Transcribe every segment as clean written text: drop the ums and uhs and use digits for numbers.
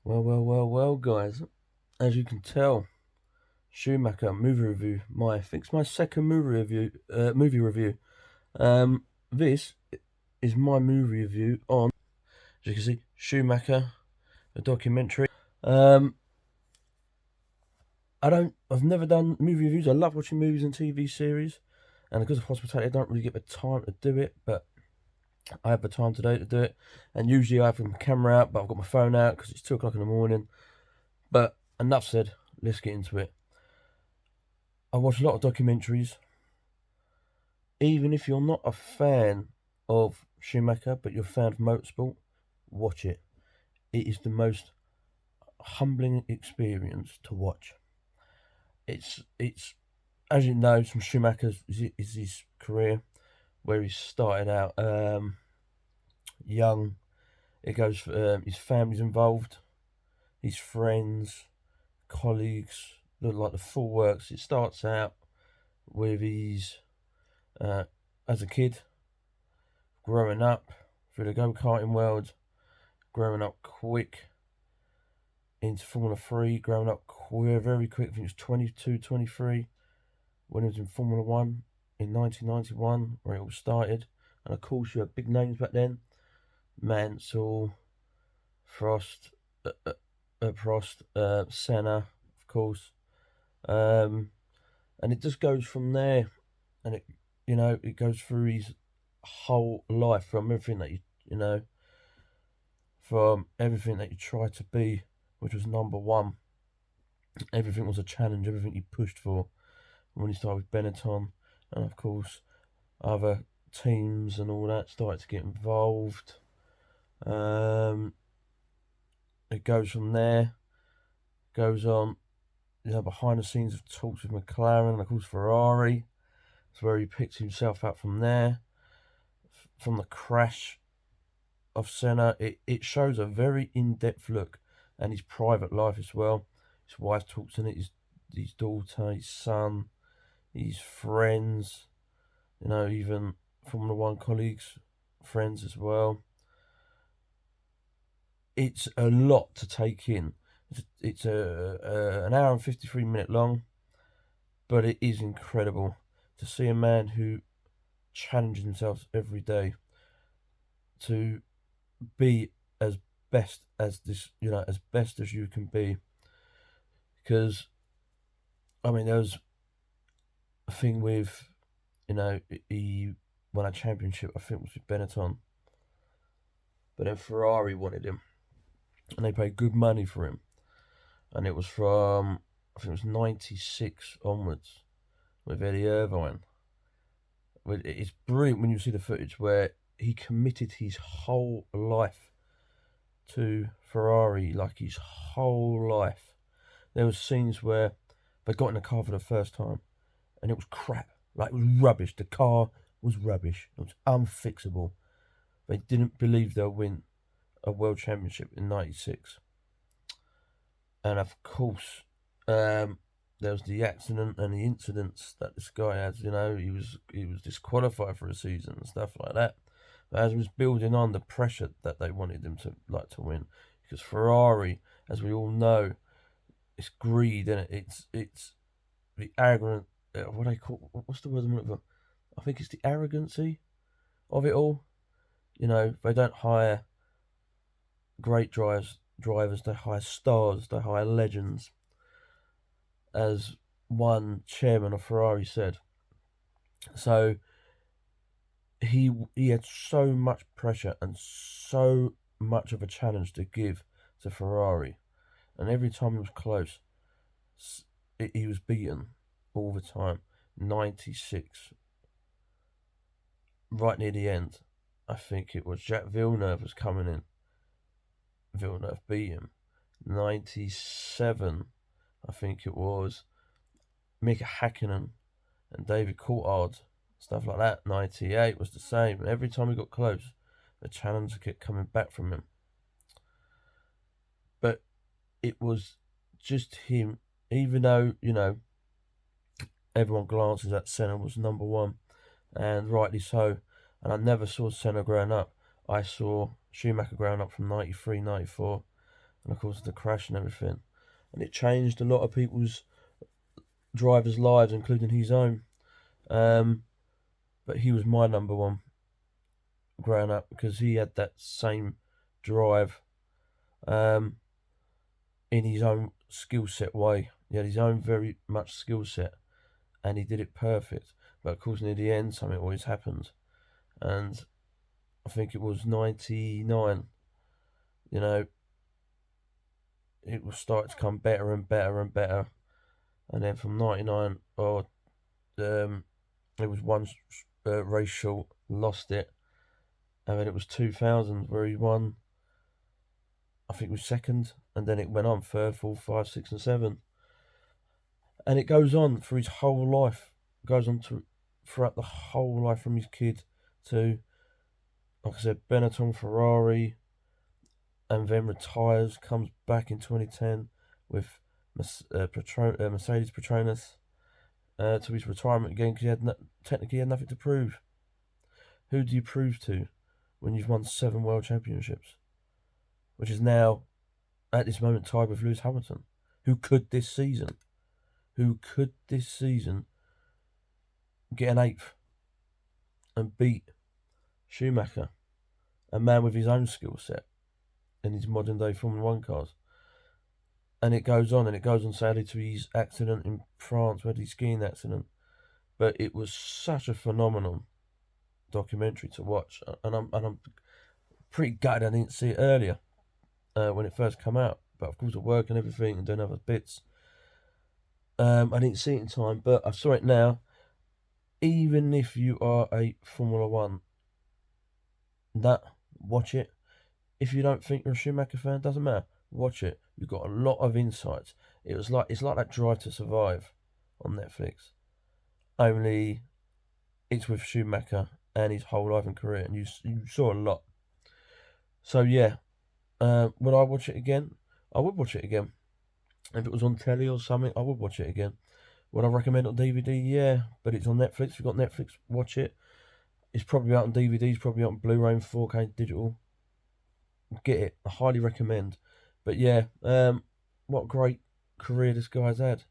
Well, guys. As you can tell, Schumacher movie review. I think it's my second movie review. This is my movie review on, as you can see, Schumacher, a documentary. I've never done movie reviews. I love watching movies and TV series, and because of hospitality, I don't really get the time to do it. But I have the time today to do it, and usually I have my camera out, but I've got my phone out because it's 2 o'clock in the morning. But enough said. Let's get into it. I watch a lot of documentaries. Even if you're not a fan of Schumacher, but you're a fan of motorsport, watch it. It is the most humbling experience to watch. It's as you know, from Schumacher's is his career where he started out young. It goes his family's involved, his friends, colleagues, like the full works. It starts out with his as a kid, growing up through the go-karting world, growing up quick into Formula 3, growing up very quick. I think it was 22, 23 when he was in Formula 1 in 1991, where it all started. And of course, you had big names back then: Mansell, Prost, Senna, of course. And it just goes from there, and it goes through his whole life, from everything that from everything that you tried to be, which was number one. Everything was a challenge, everything he pushed for. When he started with Benetton, and of course, other teams and all that started to get involved. It goes from there, goes on, behind the scenes of talks with McLaren, and of course Ferrari. That's where he picked himself up from there. From the crash of Senna, it shows a very in-depth look at his private life as well. His wife talks in it, his daughter, his son, his friends, even Formula 1 colleagues, friends as well. It's a lot to take in. It's an hour and 53-minute long, but it is incredible to see a man who challenges himself every day to be as best as as best as you can be. Because, there was a thing with, he won a championship, I think it was with Benetton. But then Ferrari wanted him, and they paid good money for him. And it was from, I think it was 96 onwards, with Eddie Irvine. It's brilliant when you see the footage where he committed his whole life to Ferrari, like his whole life. There was scenes where they got in the car for the first time, and it was crap. Like, it was rubbish. The car was rubbish. It was unfixable. They didn't believe they'll win a world championship in '96. And of course, there was the accident and the incidents that this guy had. He was disqualified for a season and stuff like that. But as he was building on, the pressure that they wanted him to win, because Ferrari, as we all know, it's greed, and it's the arrogant. What they call? What's the word I'm looking for? I think it's the arrogancy of it all. They don't hire great drivers. They hire stars. They hire legends. As one chairman of Ferrari said. So he had so much pressure and so much of a challenge to give to Ferrari, and every time he was close, he was beaten all the time. 96, right near the end, I think it was Jacques Villeneuve was coming in. Villeneuve beat him. 97, I think it was Mika Hakkinen and David Coulthard, stuff like that. 98 was the same. And every time he got close, the challenge kept coming back from him. But it was just him, even though, everyone glances at Senna was number one, and rightly so. And I never saw Senna growing up. I saw Schumacher growing up from 93, 94. and of course the crash and everything. And it changed a lot of people's drivers' lives, including his own. But he was my number one growing up because he had that same drive in his own skill set way. He had his own very much skill set, and he did it perfect. But of course, near the end, something always happened, and I think it was '99. You know, it was started to come better and better and better, and then from '99, it was one race short, lost it, and then it was 2000 where he won. I think it was second, and then it went on third, fourth, five, six, and seven, and it goes on for his whole life. It goes on to throughout the whole life from his kid to, like I said, Benetton Ferrari, and then retires, comes back in 2010 with Mercedes Petronas to his retirement again because technically he had nothing to prove. Who do you prove to when you've won 7 world championships? Which is now, at this moment, tied with Lewis Hamilton. Who could this season get an 8th and beat Schumacher, a man with his own skill set in his modern day Formula 1 cars? And it goes on, sadly, to his accident in France, where his skiing accident. But it was such a phenomenal documentary to watch, and I'm pretty gutted I didn't see it earlier when it first came out. But of course, at work and everything, and doing other bits, I didn't see it in time. But I saw it now. Even if you are a Formula One nut, watch it. If you don't think you're a Schumacher fan, doesn't matter. Watch it. You've got a lot of insights. It's like that Drive to Survive on Netflix. Only it's with Schumacher and his whole life and career, and you saw a lot. So yeah, would I watch it again? I would watch it again. If it was on telly or something, I would watch it again. Would I recommend it on DVD? Yeah, but it's on Netflix. If you've got Netflix, watch it. It's probably out on DVD. It's probably out on Blu-ray and 4K digital. Get it. I highly recommend. But yeah, what a great career this guy's had.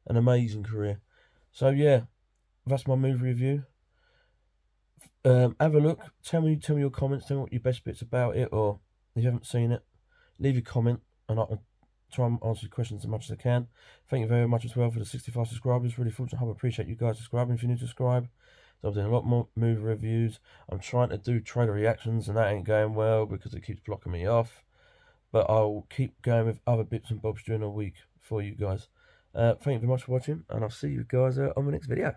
An amazing career. So yeah, that's my movie review. Have a look. Tell me your comments. Tell me what your best bits about it, or if you haven't seen it, leave a comment, and I'll try and answer your questions as much as I can. Thank you very much as well for the 65 subscribers. Really fortunate. I appreciate you guys subscribing. If you're new to subscribe, so I'm doing a lot more movie reviews. I'm trying to do trailer reactions, and that ain't going well because it keeps blocking me off. But I'll keep going with other bits and bobs during the week for you guys. Thank you very much for watching, and I'll see you guys on the next video.